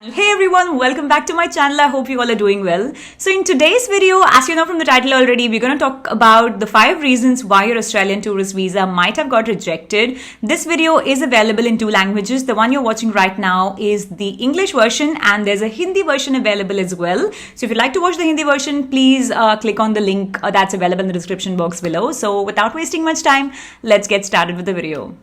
Hey everyone, welcome back to my channel. I hope you all are doing well. So in today's video, as you know from the title already, we're going to talk about the 5 reasons why your Australian tourist visa might have got rejected. This video is available in 2 languages. The one you're watching right now is the English version and there's a Hindi version available as well. So if you'd like to watch the Hindi version, please click on the link that's available in the description box below. So without wasting much time, let's get started with the video.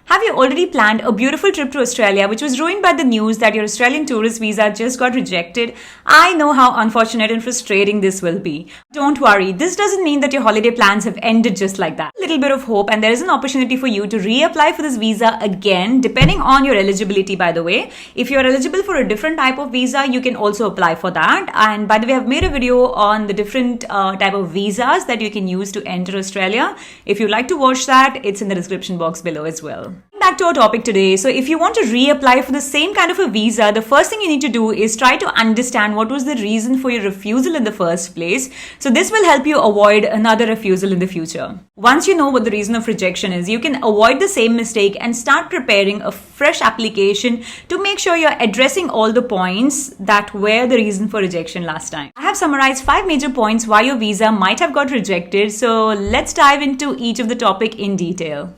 Have you already planned a beautiful trip to Australia which was ruined by the news that your Australian tourist visa just got rejected? I know how unfortunate and frustrating this will be. Don't worry, this doesn't mean that your holiday plans have ended just like that. A little bit of hope and there is an opportunity for you to reapply for this visa again depending on your eligibility, by the way. If you're eligible for a different type of visa, you can also apply for that. And by the way, I've made a video on the different type of visas that you can use to enter Australia. If you'd like to watch that, it's in the description box below as well. Back to our topic today. So if you want to reapply for the same kind of a visa, the first thing you need to do is try to understand what was the reason for your refusal in the first place. So this will help you avoid another refusal in the future. Once you know what the reason of rejection is, you can avoid the same mistake and start preparing a fresh application to make sure you're addressing all the points that were the reason for rejection last time. I have summarized 5 major points why your visa might have got rejected. So let's dive into each of the topic in detail.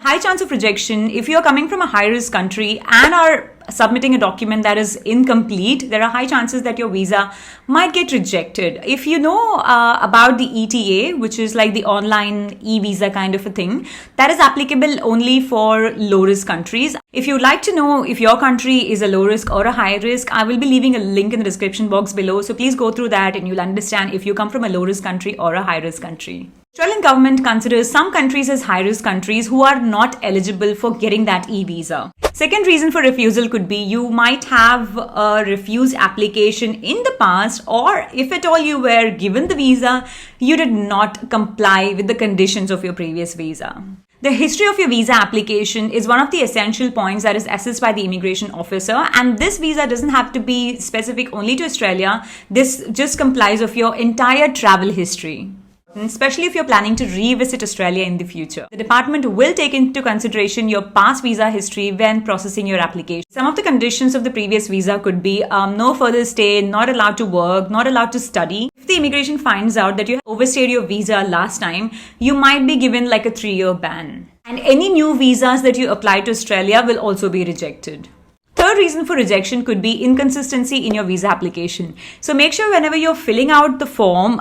High chance of rejection. If you're coming from a high-risk country and are submitting a document that is incomplete, there are high chances that your visa might get rejected. If you know about the ETA, which is like the online e-visa kind of a thing, that is applicable only for low-risk countries. If you'd like to know if your country is a low-risk or a high-risk, I will be leaving a link in the description box below. So please go through that and you'll understand if you come from a low-risk country or a high-risk country. Australian government considers some countries as high-risk countries who are not eligible for getting that e-visa. Second reason for refusal could be you might have a refused application in the past, or if at all you were given the visa, you did not comply with the conditions of your previous visa. The history of your visa application is one of the essential points that is assessed by the immigration officer, and this visa doesn't have to be specific only to Australia. This just complies of your entire travel history, especially if you're planning to revisit Australia in the future. The department will take into consideration your past visa history when processing your application. Some of the conditions of the previous visa could be no further stay, not allowed to work, not allowed to study. If the immigration finds out that you overstayed your visa last time, you might be given like a 3-year ban. And any new visas that you apply to Australia will also be rejected. Third reason for rejection could be inconsistency in your visa application. So make sure whenever you're filling out the form,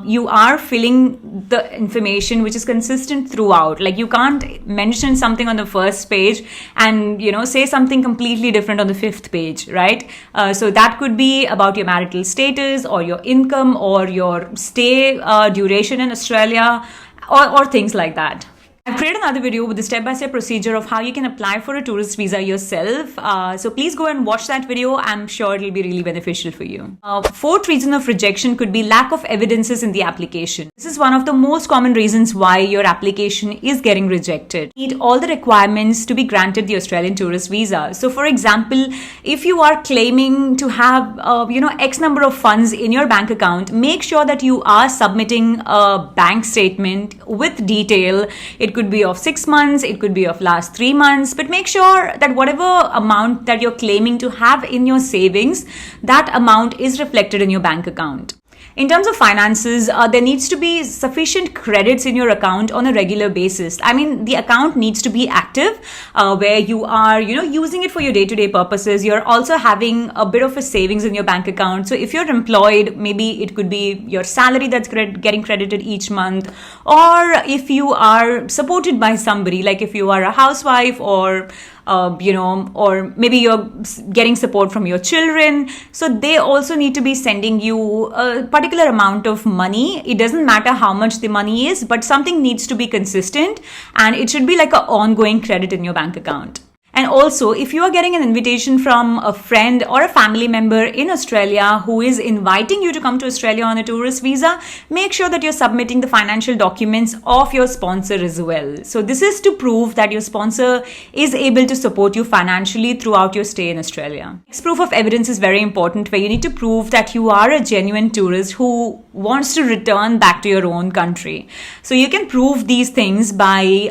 you are filling the information which is consistent throughout. Like you can't mention something on the first page and say something completely different on the 5th page, right? So that could be about your marital status or your income or your stay duration in Australia or things like that. I've created another video with the step-by-step procedure of how you can apply for a tourist visa yourself. So please go and watch that video. I'm sure it'll be really beneficial for you. Fourth reason of rejection could be lack of evidences in the application. This is one of the most common reasons why your application is getting rejected. You need all the requirements to be granted the Australian tourist visa. So for example, if you are claiming to have X number of funds in your bank account, make sure that you are submitting a bank statement with detail. It could be of 6 months, it could be of last 3 months, but make sure that whatever amount that you're claiming to have in your savings, that amount is reflected in your bank account. In terms of finances, there needs to be sufficient credits in your account on a regular basis. I mean, the account needs to be active, where you are, using it for your day-to-day purposes. You're also having a bit of a savings in your bank account. So if you're employed, maybe it could be your salary that's getting credited each month. Or if you are supported by somebody, like if you are a housewife or or maybe you're getting support from your children. So they also need to be sending you a particular amount of money. It doesn't matter how much the money is, but something needs to be consistent and it should be like an ongoing credit in your bank account. And also, if you are getting an invitation from a friend or a family member in Australia who is inviting you to come to Australia on a tourist visa, make sure that you're submitting the financial documents of your sponsor as well. So this is to prove that your sponsor is able to support you financially throughout your stay in Australia. Next proof of evidence is very important, where you need to prove that you are a genuine tourist who wants to return back to your own country. So you can prove these things by,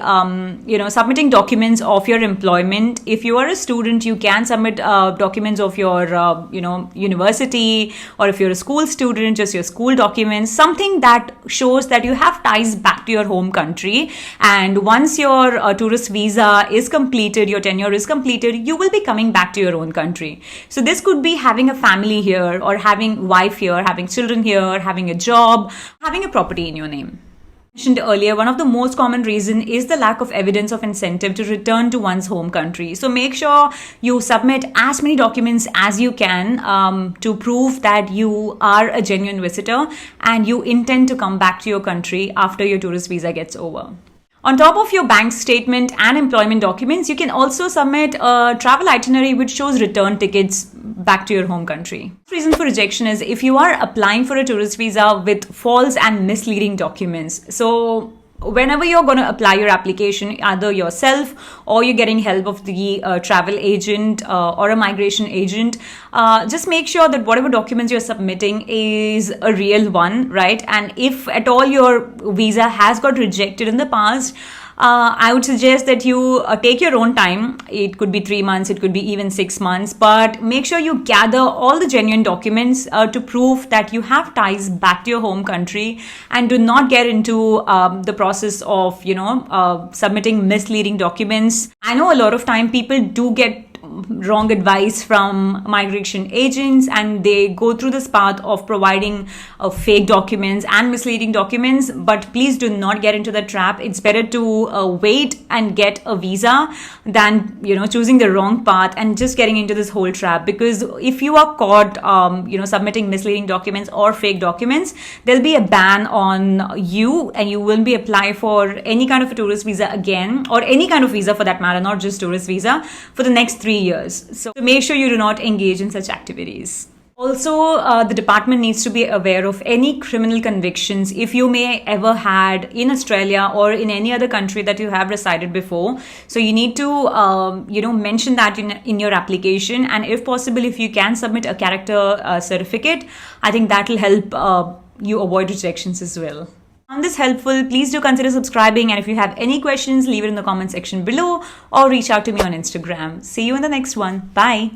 submitting documents of your employment. If you are a student, you can submit documents of your, university, or if you're a school student, just your school documents, something that shows that you have ties back to your home country. And once your tourist visa is completed, your tenure is completed, you will be coming back to your own country. So this could be having a family here, or having wife here, having children here, having a job, having a property in your name. Mentioned earlier, one of the most common reason is the lack of evidence of incentive to return to one's home country. So make sure you submit as many documents as you can to prove that you are a genuine visitor and you intend to come back to your country after your tourist visa gets over. On top of your bank statement and employment documents, you can also submit a travel itinerary which shows return tickets back to your home country. The reason for rejection is if you are applying for a tourist visa with false and misleading documents. So whenever you're going to apply your application, either yourself or you're getting help of the travel agent or a migration agent, just make sure that whatever documents you're submitting is a real one, right? And if at all your visa has got rejected in the past, I would suggest that you take your own time. It could be 3 months, it could be even 6 months, but make sure you gather all the genuine documents to prove that you have ties back to your home country, and do not get into the process of, submitting misleading documents. I know a lot of time people do get wrong advice from migration agents, and they go through this path of providing fake documents and misleading documents, but please do not get into the trap. It's better to wait and get a visa than choosing the wrong path and just getting into this whole trap. Because if you are caught submitting misleading documents or fake documents, there'll be a ban on you, and you won't be apply for any kind of a tourist visa again, or any kind of visa for that matter, not just tourist visa, for the next 3 years. So make sure you do not engage in such activities. Also, the department needs to be aware of any criminal convictions if you may ever had in Australia or in any other country that you have resided before. So you need to mention that in your application, and if possible, if you can submit a character certificate, I think that will help you avoid rejections as well. Found this helpful, please do consider subscribing, and if you have any questions, leave it in the comment section below or reach out to me on Instagram. See you in the next one. Bye.